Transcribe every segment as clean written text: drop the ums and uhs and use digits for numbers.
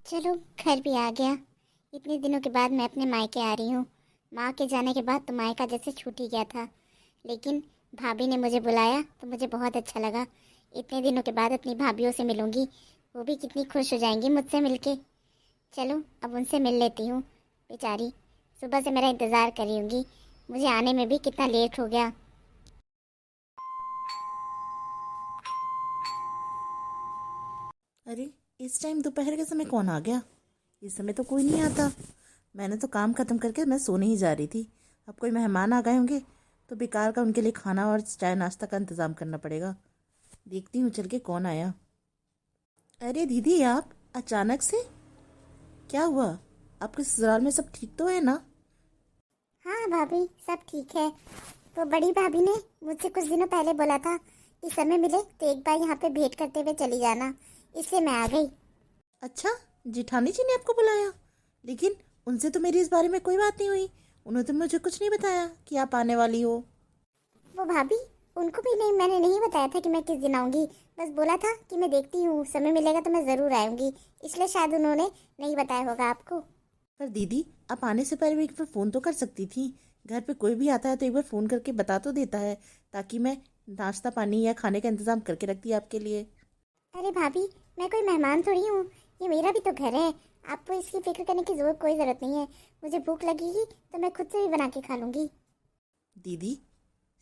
चलो, घर भी आ गया। इतने दिनों के बाद मैं अपने मायके आ रही हूँ। माँ के जाने के बाद तो मायका जैसे छूट ही गया था, लेकिन भाभी ने मुझे बुलाया तो मुझे बहुत अच्छा लगा। इतने दिनों के बाद अपनी भाभीयों से मिलूंगी, वो भी कितनी खुश हो जाएंगी मुझसे मिलके। चलो, अब उनसे मिल लेती हूँ। बेचारी सुबह से मेरा इंतज़ार कर रही होंगी, मुझे आने में भी कितना लेट हो गया। अरे, इस टाइम दोपहर के समय कौन आ गया? इस समय तो कोई नहीं आता। मैंने तो काम खत्म करके मैं सोने ही जा रही थी। अब कोई मेहमान आ गए होंगे तो बेकार का उनके लिए खाना और चाय नाश्ता का इंतज़ाम करना पड़ेगा। देखती हूँ चल के कौन आया। अरे दीदी, आप अचानक से? क्या हुआ? आपके ससुराल में सब ठीक तो है ना? हाँ भाभी, सब ठीक है। वो बड़ी भाभी ने मुझसे कुछ दिनों पहले बोला था कि समय मिले तो एक बार यहाँ पे भेंट करते हुए चली जाना, इसलिए मैं आ गई। अच्छा, जिठानी जी ने आपको बुलाया? लेकिन उनसे तो मेरी इस बारे में कोई बात नहीं हुई। उन्होंने तो मुझे कुछ नहीं बताया कि आप आने वाली हो। वो भाभी, उनको भी नहीं, मैंने नहीं बताया था कि मैं किस दिन आऊँगी। बस बोला था कि मैं देखती हूँ, समय मिलेगा तो मैं ज़रूर आऊँगी, इसलिए शायद उन्होंने नहीं बताया होगा आपको। पर दीदी, आप आने से पहले एक बार फ़ोन तो कर सकती थी। घर पे कोई भी आता है तो एक बार फ़ोन करके बता तो देता है, ताकि मैं नाश्ता पानी या खाने का इंतज़ाम करके रखती आपके लिए। अरे भाभी, मैं कोई मेहमान थोड़ी हूँ, ये मेरा भी तो घर है। आपको इसकी फिक्र करने की जरूरत कोई ज़रूरत नहीं है। मुझे भूख लगेगी तो मैं खुद से भी बना के खा लूँगी। दीदी,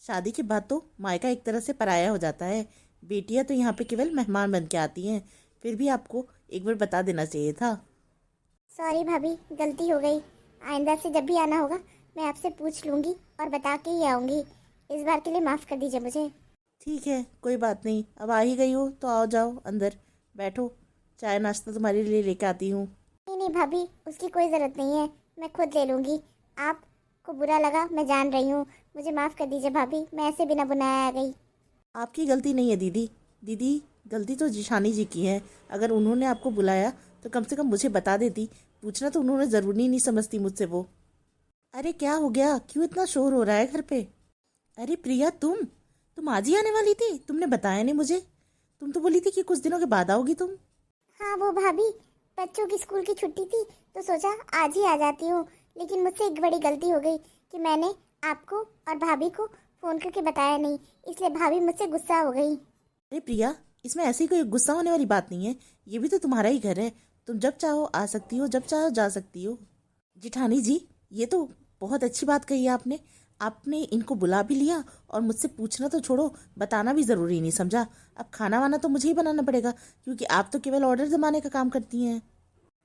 शादी के बाद तो मायका एक तरह से पराया हो जाता है। बेटियां तो यहाँ पे केवल मेहमान बन के आती हैं। फिर भी आपको एक बार बता देना चाहिए था। सॉरी भाभी, गलती हो गई। आइंदा से जब भी आना होगा मैं आपसे पूछ लूँगी और बता के ही आऊँगी। इस बार के लिए माफ़ कर दीजिए मुझे। ठीक है, कोई बात नहीं। अब आ ही गई हो तो आओ, जाओ अंदर बैठो। चाय नाश्ता तुम्हारे लिए लेके आती हूँ। नहीं नहीं भाभी, उसकी कोई ज़रूरत नहीं है, मैं खुद ले लूँगी। आपको बुरा लगा, मैं जान रही हूँ। मुझे माफ़ कर दीजिए भाभी, मैं ऐसे बिना बुलाए आ गई। आपकी गलती नहीं है दीदी। दीदी, गलती तो जिशानी जी की है। अगर उन्होंने आपको बुलाया तो कम से कम मुझे बता देती। पूछना तो उन्होंने ज़रूरी नहीं समझती मुझसे वो। अरे क्या हो गया? क्यों इतना शोर हो रहा है घर पे? अरे प्रिया, तुम आज ही आने वाली थी? तुमने बताया नहीं मुझे। तुम तो बोली थी कि कुछ दिनों के बाद आओगी तुम। हाँ वो भाभी, बच्चों की स्कूल की छुट्टी थी तो सोचा आज ही आ जाती हूँ। लेकिन मुझसे एक बड़ी गलती हो गई कि मैंने आपको और भाभी को फ़ोन करके बताया नहीं, इसलिए भाभी मुझसे गुस्सा हो गई। अरे प्रिया, इसमें ऐसी कोई गुस्सा होने वाली बात नहीं है। ये भी तो तुम्हारा ही घर है। तुम जब चाहो आ सकती हो, जब चाहो जा सकती हो। जिठानी जी, ये तो बहुत अच्छी बात कही आपने। आपने इनको बुला भी लिया और मुझसे पूछना तो छोड़ो, बताना भी ज़रूरी नहीं समझा। अब खाना वाना तो मुझे ही बनाना पड़ेगा, क्योंकि आप तो केवल ऑर्डर जमाने का काम करती हैं।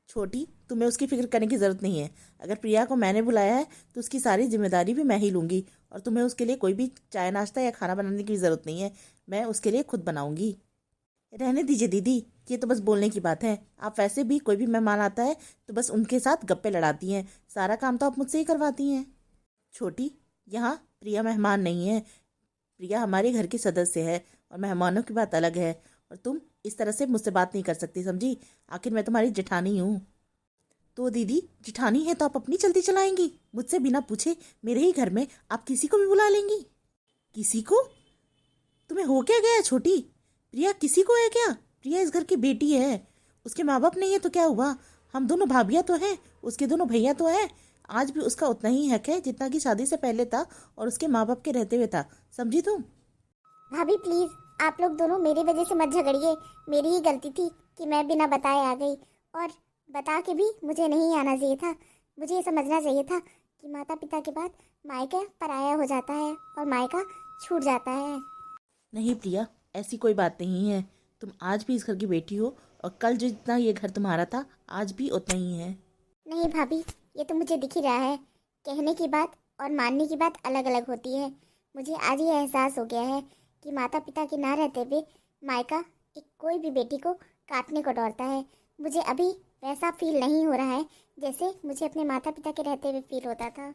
छोटी, तुम्हें उसकी फिक्र करने की ज़रूरत नहीं है। अगर प्रिया को मैंने बुलाया है तो उसकी सारी जिम्मेदारी भी मैं ही लूँगी। और तुम्हें उसके लिए कोई भी चाय नाश्ता या खाना बनाने की ज़रूरत नहीं है। मैं उसके लिए खुद बनाऊँगी। रहने दीजिए दीदी, ये तो बस बोलने की बात है। आप वैसे भी कोई भी मेहमान आता है तो बस उनके साथ गप्पे लड़ाती हैं। सारा काम तो आप मुझसे ही करवाती हैं। छोटी, यहाँ प्रिया मेहमान नहीं है। प्रिया हमारे घर की सदस्य है और मेहमानों की बात अलग है। और तुम इस तरह से मुझसे बात नहीं कर सकती, समझी? आखिर मैं तुम्हारी जेठानी हूँ। तो दीदी, जिठानी है तो आप अपनी चलती चलाएंगी? मुझसे बिना पूछे मेरे ही घर में आप किसी को भी बुला लेंगी? किसी को? तुम्हें हो क्या गया है छोटी? प्रिया किसी को है क्या? प्रिया इस घर की बेटी है। उसके माँ बाप नहीं है तो क्या हुआ? हम दोनों भाभियां तो हैं, उसके दोनों भैया तो हैं। आज भी उसका उतना ही हक है जितना कि शादी से पहले था और उसके माँ बाप के रहते हुए था। समझी तुम? भाभी प्लीज़, आप लोग दोनों मेरी वजह से मत झगड़िए। मेरी ही गलती थी कि मैं बिना बताए आ गई, और बता के भी मुझे नहीं आना चाहिए था। मुझे ये समझना चाहिए था कि माता पिता के बाद मायका पराया हो जाता है और मायका छूट जाता है। नहीं प्रिया, ऐसी कोई बात नहीं है। तुम आज भी इस घर की बेटी हो और कल जितना ये घर तुम्हारा था आज भी उतना ही है। नहीं भाभी, ये तो मुझे दिख ही रहा है। कहने की बात और मानने की बात अलग अलग होती है। मुझे आज ये एहसास हो गया है कि माता पिता के ना रहते हुए मायका एक कोई भी बेटी को काटने को दौड़ता है। मुझे अभी वैसा फील नहीं हो रहा है जैसे मुझे अपने माता पिता के रहते हुए फील होता था।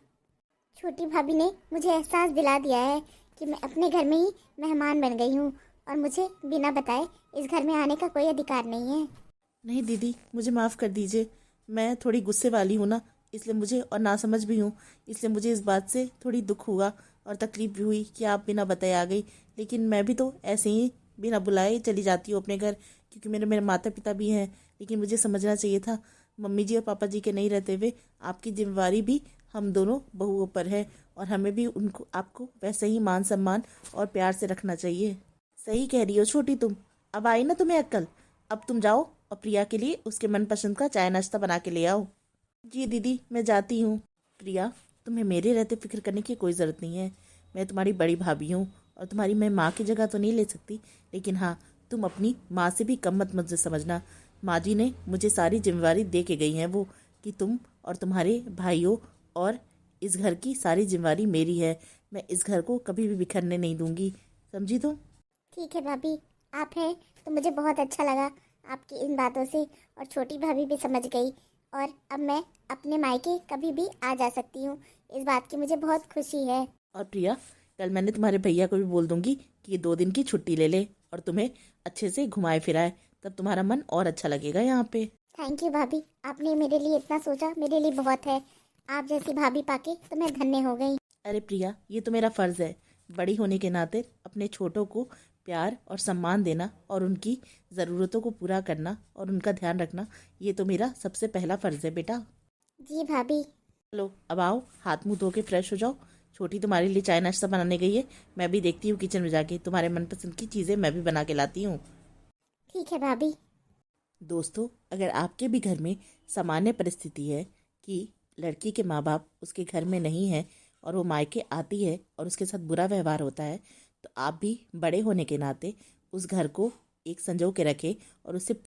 छोटी भाभी ने मुझे एहसास दिला दिया है कि मैं अपने घर में ही मेहमान बन गई हूँ, और मुझे बिना बताए इस घर में आने का कोई अधिकार नहीं है। नहीं दीदी, मुझे माफ़ कर दीजिए। मैं थोड़ी गुस्से वाली हूँ ना, इसलिए मुझे, और नासमझ भी हूँ, इसलिए मुझे इस बात से थोड़ी दुख हुआ और तकलीफ भी हुई कि आप बिना बताए आ गई। लेकिन मैं भी तो ऐसे ही बिना बुलाए चली जाती हूँ अपने घर, क्योंकि मेरे मेरे माता पिता भी हैं, लेकिन मुझे समझना चाहिए था मम्मी जी और पापा जी के नहीं रहते हुए आपकी जिम्मेवारी भी हम दोनों बहुओं पर है, और हमें भी उनको आपको वैसे ही मान सम्मान और प्यार से रखना चाहिए। सही कह रही हो छोटी तुम। अब आई ना तुम्हें अक्ल। अब तुम जाओ और प्रिया के लिए उसके मनपसंद का चाय नाश्ता बना के ले आओ। जी दीदी, मैं जाती हूँ। प्रिया, तुम्हें मेरे रहते फिक्र करने की कोई ज़रूरत नहीं है। मैं तुम्हारी बड़ी भाभी हूँ और तुम्हारी मैं माँ की जगह तो नहीं ले सकती, लेकिन हाँ, तुम अपनी माँ से भी कम मत मुझे समझना। माँ जी ने मुझे सारी जिम्मेवारी दे के गई हैं वो, कि तुम और तुम्हारे भाइयों और इस घर की सारी जिम्मेवारी मेरी है। मैं इस घर को कभी भी बिखरने नहीं दूंगी, समझी तुम? ठीक है भाभी, आप हैं तो मुझे बहुत अच्छा लगा आपकी इन बातों से, और छोटी भाभी भी समझ गई, और अब मैं अपने मायके कभी भी आ जा सकती हूँ। इस बात की मुझे बहुत खुशी है। और प्रिया, कल मैंने तुम्हारे भैया को भी बोल दूंगी कि ये 2 दिन की छुट्टी ले ले और तुम्हें अच्छे से घुमाए फिराए, तब तुम्हारा मन और अच्छा लगेगा यहाँ पे। थैंक यू भाभी, आपने मेरे लिए इतना सोचा, मेरे लिए बहुत है। आप जैसी भाभी पाके तो मैं धन्य हो गई। अरे प्रिया, ये तो मेरा फर्ज है, बड़ी होने के नाते अपने छोटों को प्यार और सम्मान देना और उनकी ज़रूरतों को पूरा करना और उनका ध्यान रखना, ये तो मेरा सबसे पहला फर्ज है बेटा। जी भाभी। चलो अब आओ, हाथ मुंह धो के फ्रेश हो जाओ। छोटी तुम्हारे लिए चाय नाश्ता बनाने गई है, मैं भी देखती हूँ किचन में जाके तुम्हारे मनपसंद की चीज़ें मैं भी बना के लाती हूँ। ठीक है भाभी। दोस्तों, अगर आपके भी घर में सामान्य परिस्थिति है कि लड़की के माँ बाप उसके घर में नहीं है और वो मायके आती है और उसके साथ बुरा व्यवहार होता है, तो आप भी बड़े होने के नाते उस घर को एक संजो के रखें और उससे